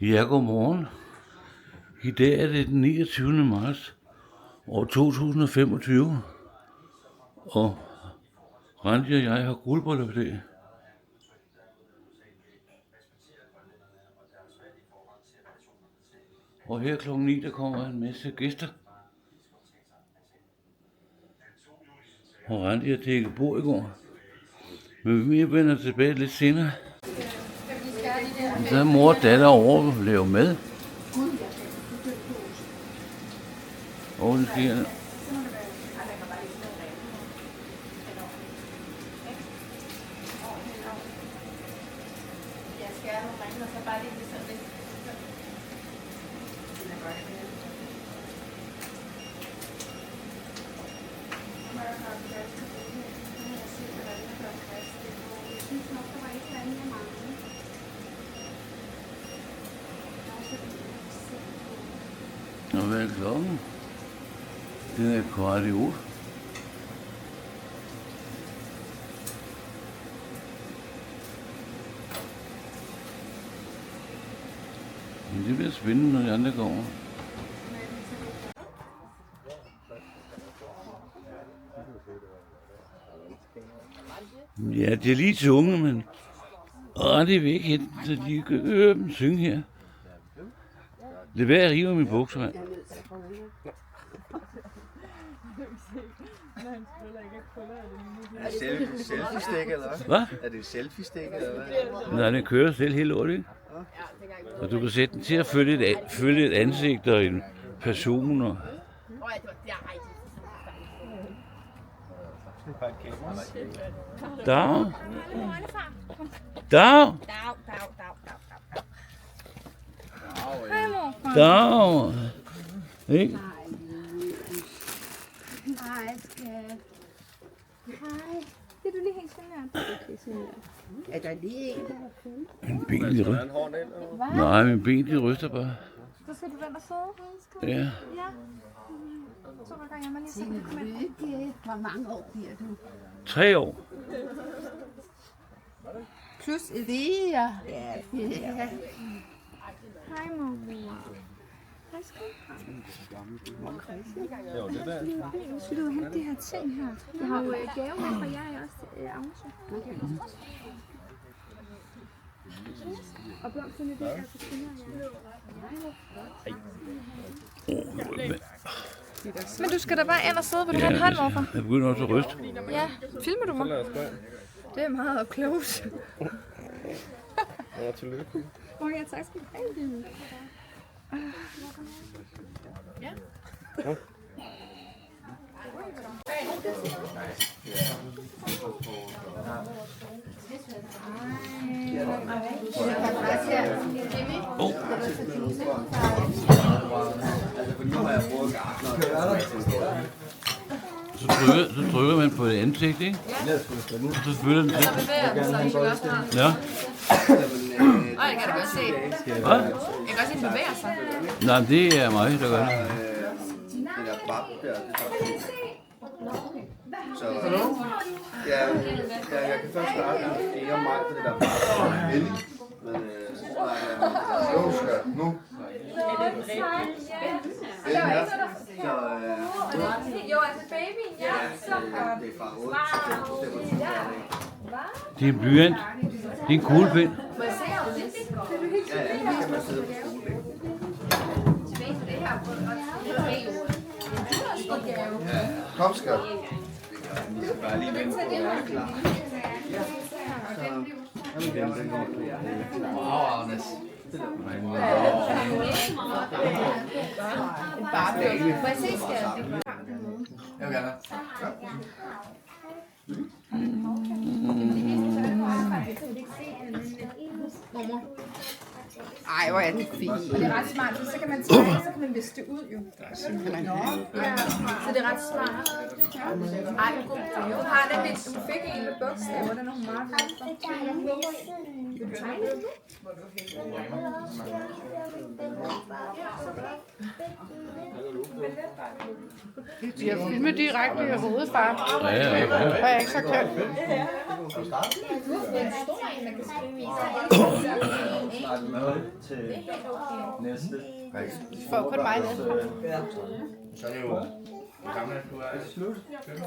Ja, godmorgen. I dag er det den 29. marts år 2025, og Randi og jeg har guldbryllup i dag. Og her klokken 9, der kommer en masse gæster. Og Randi har dækket bord i går. Men vi vender tilbage lidt senere. Så er mor og datter over og laver mad. Og det sker. Og hvad er klokken? Den er 7:15. Men det bliver spændende, når de andre kommer. Ja, det er lige tunge, men det er væk hen, så de kan høre dem synge her. Det er værd at rive mine bukser, mand. Er det selfie-stik, eller hvad? Hvad? Er det selfie-stik, eller hvad? Nej, den kører selv helt lort, ikke? Og du kan sætte den til at følge et ansigt og en person. Og... Dag. Dag. Dag. Ikke? Hej, skat. Hej. Det er du lige helt genert. Er der lige en, der er fuld? Min ben, de ryster. En hånd ind, eller hvad? Nej, min ben, de ryster bare. Så skal du vente og sidde. Ja. Ja. Så rykker jeg mig lige sengen. Kom ind. Hvor mange år bliver du? 3 år. Plus 4. Ja. Hej, mor. Hej, skat. Jo, det der. Skal du have de her ting her? Jeg har jo gave med fra jer også, Agnes. Og blomsterne, det er så fine. Men du skal da bare ind og sidde. Vil du have en hånd, morfar? Jeg begynder også at ryste. Ja. Filmer du mig? Det er meget close. Ja, tillykke. Okay, tak skal du have. Ja. Så trykker man på et ansigt, ikke? Og så følger den til. Ja. Ej, jeg kan da godt se. Hvad? Jeg kan godt se, den bevæger sig. Nej, det er mig, der gør det. Det der bab der, det er så ja, jeg kan først starte med 4. maj på det der bab. Men nu skal nu. Jo, altså babyen, ja. Så Det er fra 8 til 25. Det er en blyant. Det er en kuglepind. må jeg se ham lidt? Ja, det kan man sidde på skolen. Tilbage til det her. Kom, skat. Vi skal bare lige vente på, at jeg er klar. Wow, Agnes. Må jeg se, skat? Jeg vil gerne. Mormor. Ej, hvor er den fin. Og det er ret smart, så kan man tage, så kan man viske det ud jo. Ja, så det er ret smart. Ej, hvor god. Du har den lidt, du fik en med bogstaver, den er hun meget glad for. Vil du tegne det? Jeg filmer direkte i hovedet, far. Ja. Og jeg er ikke så køn. Skal vi starte? Du har fået en stor en, man kan skrive i. Til næste. For kun mig med. Så er det jo... Hvor gammel er du?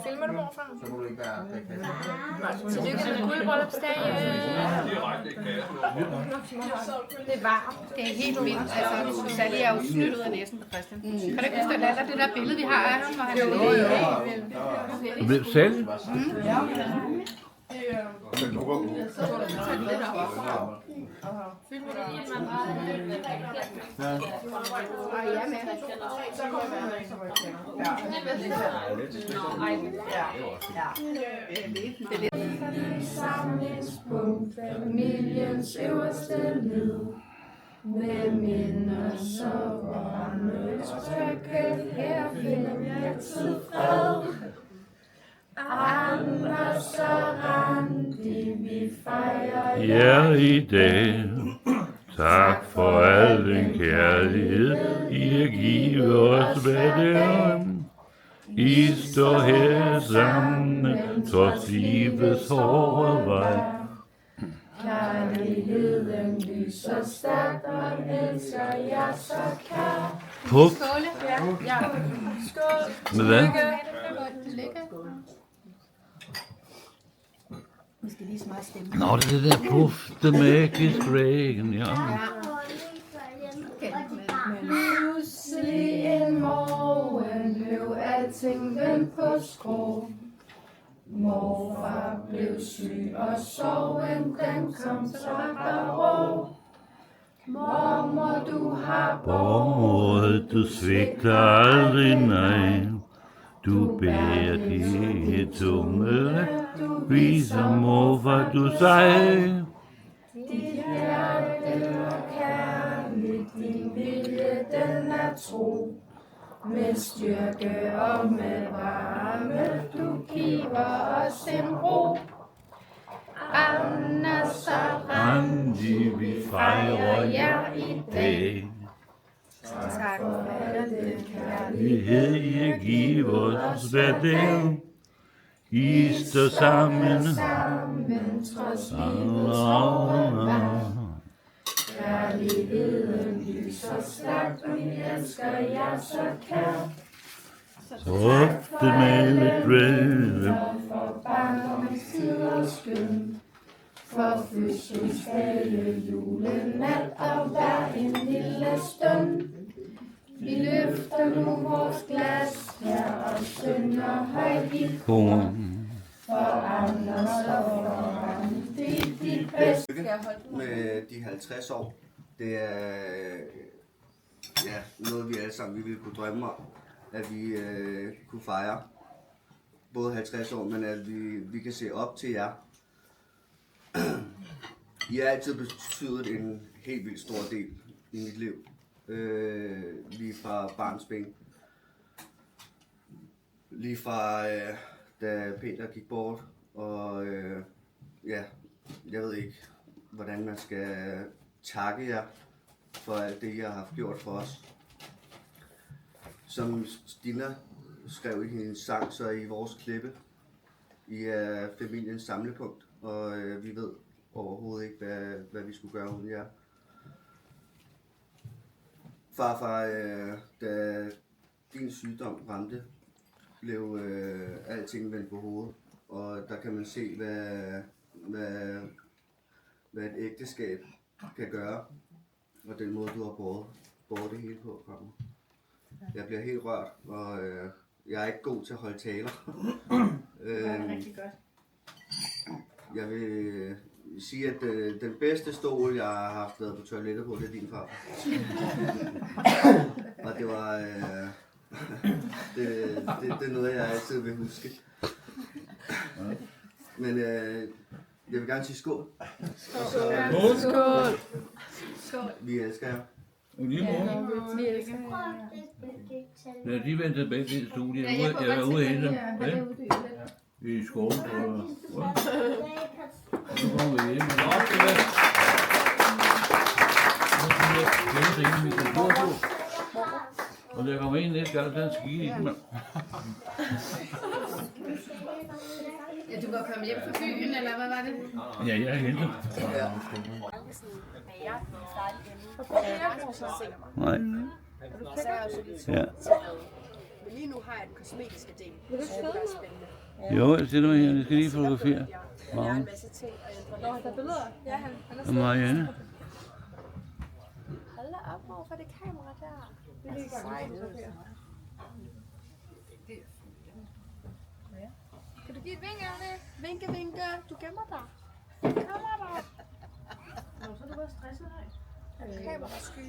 Filmer du morfar? Så må du ikke være kasse. Tillykke med guldbryllupsdag. Det var. Det er helt vildt. Altså, Sally er jo snydt ud af næsen på Christian. Kan du ikke huske, at det der billede, vi har af ham, hvor han blev Hvem selv? Samlingspunkt, familiens øverste led. Med minder så varme trygge, her finder vi altid fred. Anders og Randi, vi fejrer Ja, i dag. Tak for al den kærlighed, I har givet os hver dag. I står her sammen, trods livets hårde vej. kærligheden lyser stærkt, og elsker jer så kært. Puff. Skåle. Ja. Skål. Med hvad? Tillykke. Vi skal lige smage stemme. Nå, det er det der puff, the magic dragon, ja. Pludselig en morgen blev alting vendt på skrå. Morfar blev syg, og sorgen den kom så der rå. Mormor, du har Båret, du svigter aldrig, nej. Du bærer det tunge, viser morfar, du sej. dit hjerte er kærligt, din vilje den er tro. Med styrke og med varme, du giver os en ro. Anders og Randi, vi fejrer jer i dag. tak for al den Kærlighed, I giver os hver dag. I står sammen. sammen, trods livets hårde vej. Kærligheden lyser stærkt, og vi elsker jer så kært. Så ofte med et drømme. For barndomstid og skøn. For fødselsdage, julenat og hver en lille stund. Vi løfter nu vores glas her og synger højt i kor. For Anders og for Randi, dit bedste. Med de 50 år, det er noget, vi alle sammen vi ville kunne drømme om, at vi kunne fejre. Både 50 år, men at vi kan se op til jer. I har altid betydet en helt vildt stor del i mit liv. Lige fra barnsben. Lige fra da Peter gik bort, og jeg ved ikke, hvordan man skal takke jer for alt det, jeg har haft gjort for os. Som Stina skrev i hendes sang, så er I vores klippe. I er familiens samlepunkt, og vi ved overhovedet ikke, hvad vi skulle gøre uden jer. Farfar, da din sygdom ramte, blev alting vendt på hovedet, og der kan man se, hvad et ægteskab kan gøre, og den måde, du har båret det hele på, kommer. Jeg bliver helt rørt, og jeg er ikke god til at holde taler. Det er rigtig godt. Jeg vil sige, at den bedste stol, jeg har haft været på toilettet på, det er din far. Og det var... det er noget, jeg altid vil huske. Men jeg vil gerne sige skål. Skål. Skål. Skål. Vi elsker jer. Vi elsker. Ja, de vendte tilbage til studiet. Jeg var ude af dem. I skoven. Så kommer vi hjem. Og der kommer en næste gang, den skal give i den. Ja, du var kommet hjem fra byen, eller hvad var det? Ja, jeg er hentet. Ja. Nej. Ja. Lige nu har jeg den kosmetiske del. Det er spændende. Jo, jeg stiller mig her. Jeg skal lige fotografere. Jeg har en masse ting, og jeg ændrer det. Billeder? Ja, han Og Marianne. Hold da op, hvorfor det kamera der? Det er ikke Kan du give et vink af det? Vinke, vinke. Du gemmer dig. Kommer der. Nå, så er du bare stresset, nej? Kamerasky.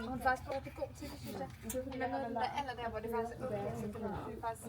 Hun er faktisk rigtig god til det, synes jeg. Men noget af det aller der, hvor det faktisk er okay, så kan man faktisk